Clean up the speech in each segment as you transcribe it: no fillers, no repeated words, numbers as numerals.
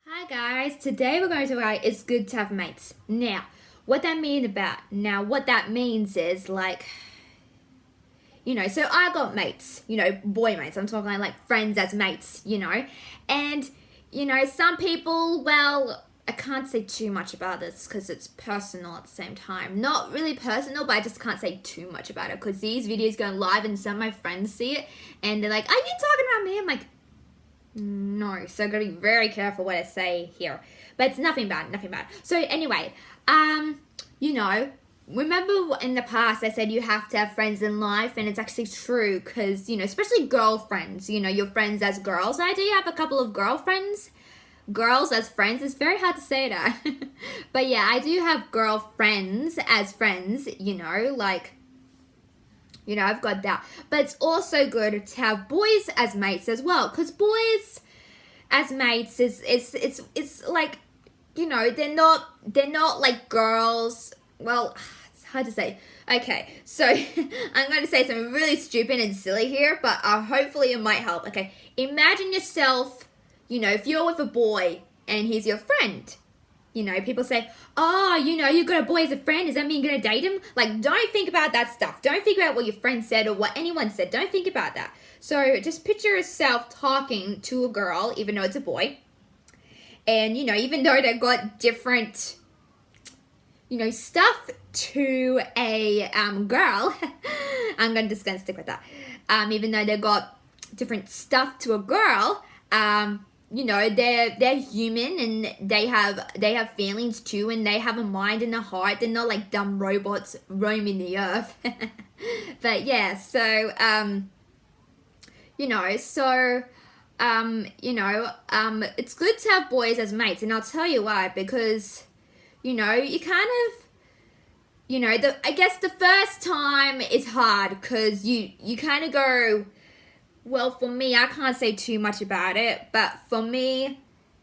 Hi guys, today we're going to talk about it's good to have mates. What that means is so I got mates, boy mates. I'm talking like friends as mates, and some people, well, I can't say too much about this because it's personal at the same time. Not really personal, but I just can't say too much about it because these videos go live and some of my friends see it and they're like, "Are you talking about me?" I'm like, no, so I've got to be very careful what I say here. But it's nothing bad. So anyway, remember in the past I said you have to have friends in life, and it's actually true because, especially girlfriends, your friends as girls. I do have a couple of girlfriends. Girls as friends, it's very hard to say that. But yeah, I do have girlfriends as friends, I've got that. But it's also good to have boys as mates as well. Because boys as mates it's like, they're not like girls. Well, it's hard to say. Okay, so I'm going to say something really stupid and silly here, but hopefully it might help. Okay, imagine yourself, if you're with a boy and he's your friend. People say, "Oh, you got a boy as a friend. Does that mean you're going to date him?" Like, don't think about that stuff. Don't think about what your friend said or what anyone said. Don't think about that. So just picture yourself talking to a girl, even though it's a boy. And, even though they've got different, stuff to a girl, I'm just going to stick with that. Even though they've got different stuff to a girl, they're human and they have feelings too, and they have a mind and a heart. They're not like dumb robots roaming the earth. But yeah, so it's good to have boys as mates, and I'll tell you why. Because you kind of I guess the first time is hard because you kind of go. Well, for me, I can't say too much about it, but for me,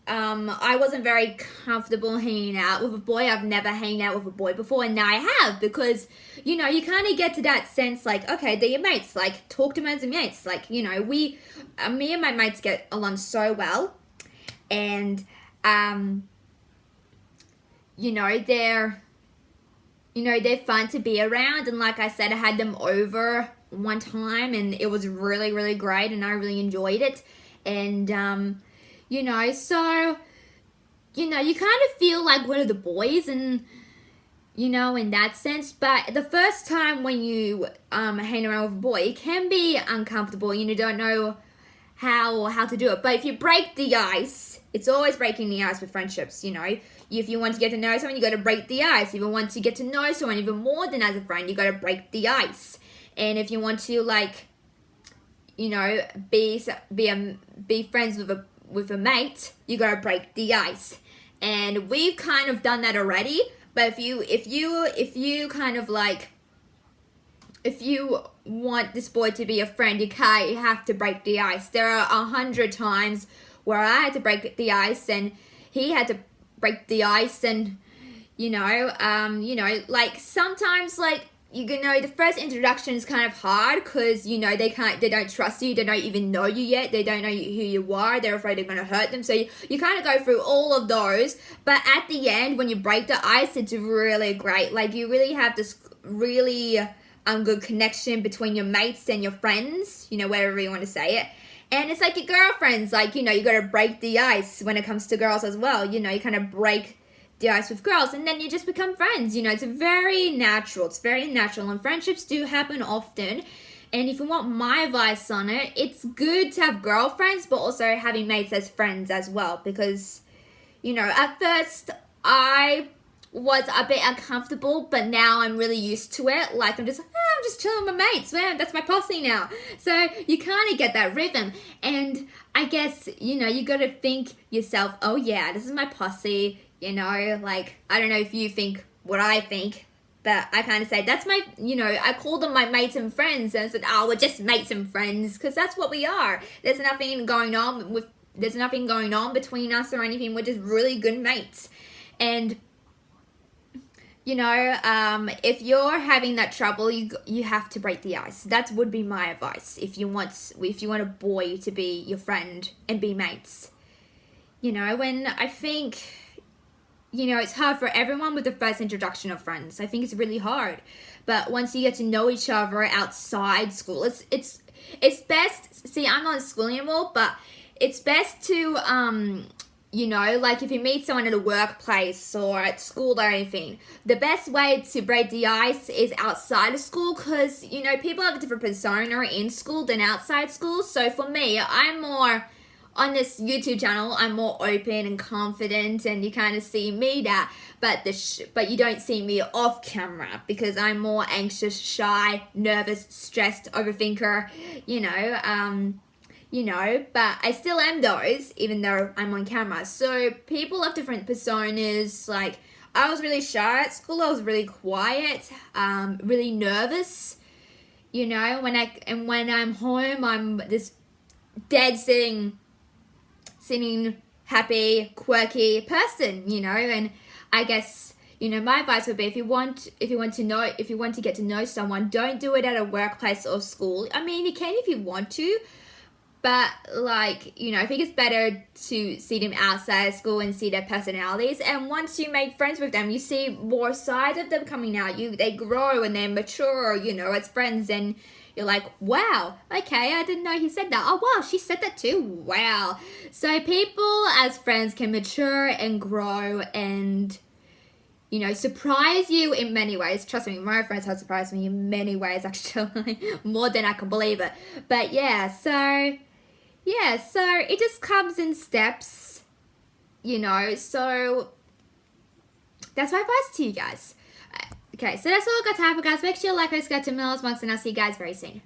I wasn't very comfortable hanging out with a boy. I've never hanged out with a boy before, and now I have because, you kind of get to that sense like, okay, they're your mates. Like, talk to them as your mates. Like, me and my mates get along so well, and, they're fun to be around, and like I said, I had them over one time and it was really, really great and I really enjoyed it. And you kind of feel like one of the boys, and in that sense. But the first time when you hang around with a boy, it can be uncomfortable and you don't know how to do it. But if you break the ice, it's always breaking the ice with friendships. If you want to get to know someone, you got to break the ice. If you want to get to know someone even more than as a friend, you got to break the ice. And if you want to be friends with a mate, you gotta break the ice. And we've kind of done that already. But if you kind of if you want this boy to be a friend, you have to break the ice. There are 100 times where I had to break the ice and he had to break the ice, and sometimes the first introduction is kind of hard because, they don't trust you. They don't even know you yet. They don't know who you are. They're afraid they're going to hurt them. So you kind of go through all of those. But at the end, when you break the ice, it's really great. Like, you really have this really good connection between your mates and your friends, whatever you want to say it. And it's like your girlfriends, you got to break the ice when it comes to girls as well. You kind of break the ice with girls, and then you just become friends. It's very natural, and friendships do happen often. And if you want my advice on it, it's good to have girlfriends, but also having mates as friends as well, because at first I was a bit uncomfortable, but now I'm really used to it. Like, I'm just chilling with my mates, man. That's my posse now. So you kind of get that rhythm, and I guess you got to think yourself, oh yeah, this is my posse. I don't know if you think what I think, but I kind of say that's my, I call them my mates and friends, and I said, oh, we're just mates and friends, because that's what we are. There's nothing going on between us or anything. We're just really good mates. And if you're having that trouble, you have to break the ice. That would be my advice. If you want a boy to be your friend and be mates, you know, when I think, you know, it's hard for everyone with the first introduction of friends. I think it's really hard. But once you get to know each other outside school, it's best. See, I'm not in school anymore, but it's best to you know, like if you meet someone at a workplace or at school or anything, the best way to break the ice is outside of school, because, you know, people have a different persona in school than outside school. So for me, I'm more, on this YouTube channel, I'm more open and confident, and you kind of see me that, but you don't see me off camera, because I'm more anxious, shy, nervous, stressed, overthinker, but I still am those, even though I'm on camera. So people have different personas. Like, I was really shy at school. I was really quiet, really nervous. You know, when I'm home, I'm this dead sitting, happy, quirky person. You know, and I guess, you know, my advice would be, if you want to get to know someone, don't do it at a workplace or school. I mean, you can if you want to. But, like, you know, I think it's better to see them outside of school and see their personalities. And once you make friends with them, you see more sides of them coming out. They grow and they mature, you know, as friends. And you're like, wow, okay, I didn't know he said that. Oh, wow, she said that too. Wow. So people as friends can mature and grow and, you know, surprise you in many ways. Trust me, my friends have surprised me in many ways, actually. More than I can believe it. But, yeah, so it just comes in steps, you know, so that's my advice to you guys. Okay, so that's all I got time for, guys. Make sure you like, subscribe to Miller's Monks, and I'll see you guys very soon.